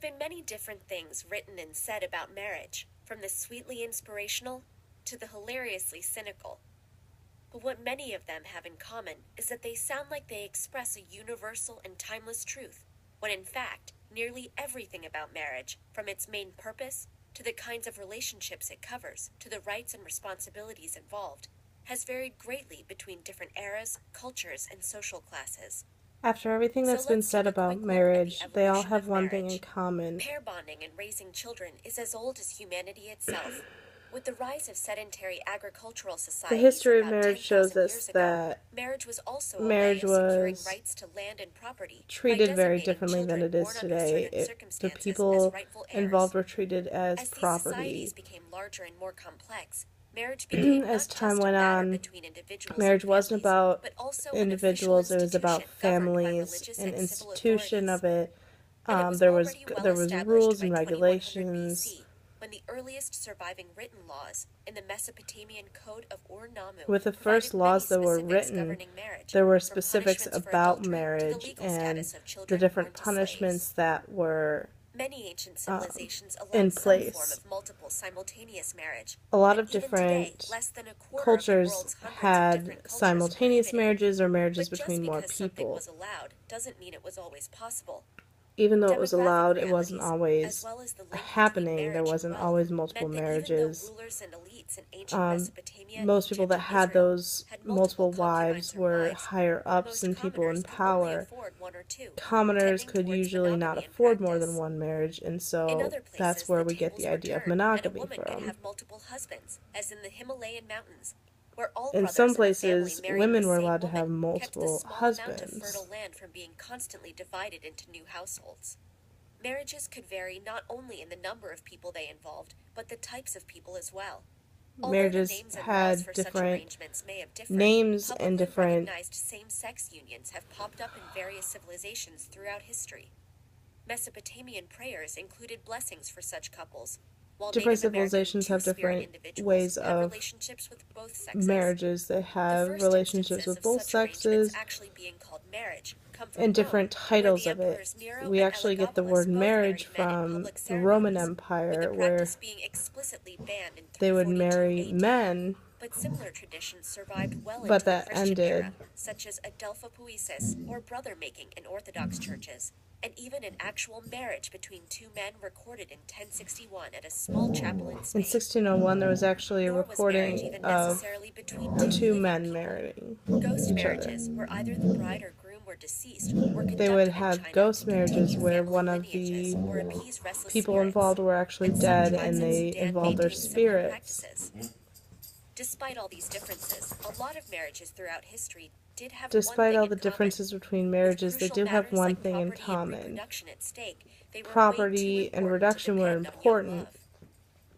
been many different things written and said about marriage, from the sweetly inspirational to the hilariously cynical. But what many of them have in common is that they sound like they express a universal and timeless truth, when in fact, nearly everything about marriage, from its main purpose to the kinds of relationships it covers, to the rights and responsibilities involved, has varied greatly between different eras, cultures, and social classes. After everything that's been said about marriage, they all have one thing in common. Pair bonding and raising children is as old as humanity itself. With the rise of sedentary agricultural societies, The history of about marriage shows 10,000 us years ago, that marriage was also marriage a way of securing was rights to land and property by treated very designating differently than children it is born under today. certain The circumstances people as rightful heirs. involved were treated as As these property. societies became larger and more complex, marriage became not As just time a went matter on, between individuals marriage and wasn't families, about but also an individuals, official it was about institution governed by families, religious an and civil institution authorities. of it. And it was There already was well established rules by and 2100 regulations. BC, when the earliest surviving written laws in the Mesopotamian Code of Ur-Nammu With the provided first laws many that were specifics written, governing marriage, there were from specifics punishments for about adultery to the marriage legal and status of the children different born to punishments slaves. that were Many ancient civilizations in allowed some form place. of multiple simultaneous marriage. A lot And of even today, different less than a quarter of the cultures world's hundreds of had different cultures simultaneous prohibited it. marriages or marriages But just between more because something people. was allowed doesn't mean it was always possible. Even though it was Demographic allowed, it wasn't realities, as always well as the link between happening. There marriage and wasn't wealth, always multiple meant that even though marriages. rulers and elites in ancient Mesopotamia, Most people Egypt, that and had Israel those had multiple concubines wives or were wives, higher ups most and people in commoners could only power. afford one or two, Commoners tending could towards usually not monogamy in afford more than practice. one marriage, and In so other that's places, where the we get tables the were idea of turned, and a monogamy woman could from. have multiple husbands, as in the Himalayan mountains, where all In brothers some in a family places, marrying women the were same allowed to have woman kept the multiple small amount of husbands. fertile land from being constantly divided into new households. Marriages could vary not only in the number of people they involved, but the types of people as well. Although the Marriages names and laws had for such different arrangements may have differed, names and publicly different recognized same-sex unions have popped up in various civilizations throughout history. Mesopotamian prayers included blessings for such couples, while different Native American civilizations have two-spirit different individuals ways had of relationships with both sexes. marriages. They The have first relationships instances with of both such arrangements sexes actually being called marriage come from and Rome, different where titles the of it. emperors Nero We and actually get the Elagabalus word both marriage married men in from public the Roman ceremonies, with Empire, the where practice being explicitly banned in they would 342 marry AD. men, But similar traditions survived well but into the that Christian ended. era, such as Adelphopoesis, or brother-making in Orthodox churches, and even an actual marriage between two men recorded in 1061 at a small chapel in In Spain. 1601, there was actually a Nor was marriage recording even of necessarily between two living men people. marrying Ghost each other. marriages, where either the bride or groom were deceased, were They conducted would in have China ghost to continue marriages where family one of lineages the or appease restless people spirits, involved were actually and some dead tribes and in they Sudan involved their maintained similar spirits. practices. Despite all these differences, a lot of marriages throughout history did have one Despite thing all in the common. differences between With marriages, they crucial do have matters one like thing in property and common. reproduction at stake, they were way too Property and important to reduction were depend on young important, love.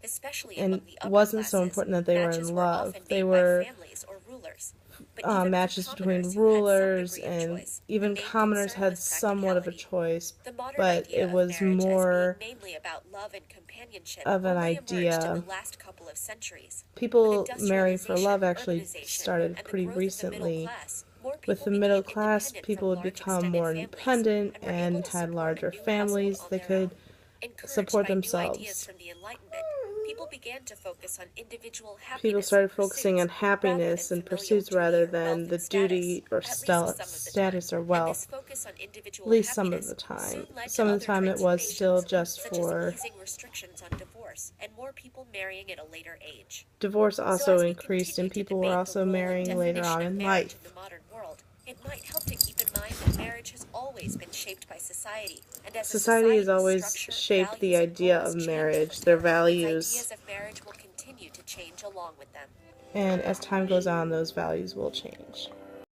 Especially and among the upper wasn't so classes, important that they were matches in were love. often They made by were families or rulers. But even for matches between commoners who had some rulers, degree of and choice, the even main commoners concern had was somewhat of a practicality. choice, The modern but idea it of was marriage as being more mainly about love and companionship of an only emerged in the idea. last couple of centuries. With People marrying for love industrialization, actually urbanization, started and the pretty growth of the middle recently. class, more With people the middle became class, independent people from would large become extended more families independent and were able and to had support a larger new household families. on They their own. could Encouraged support by new themselves. ideas from the Enlightenment, people began to focus on individual People happiness started and focusing on pursuits happiness and pursuits rather than the duty or at least some of the time. status or And wealth. this focus on At individual least some of happiness the time. soon led Some to of the other time it was still transformations, just such for as easing restrictions on divorce and more people marrying at a later age. divorce So also as we increased and continue to people were debate the also role and marrying later definition on of in marriage life. in the modern world, it might help to keep in mind that marriage has always been shaped by society, and as a Society has always structure, shaped the values, and idea goals of change marriage, over their time. values, Its ideas of marriage will continue to change along with them. and as time goes on, those values will change.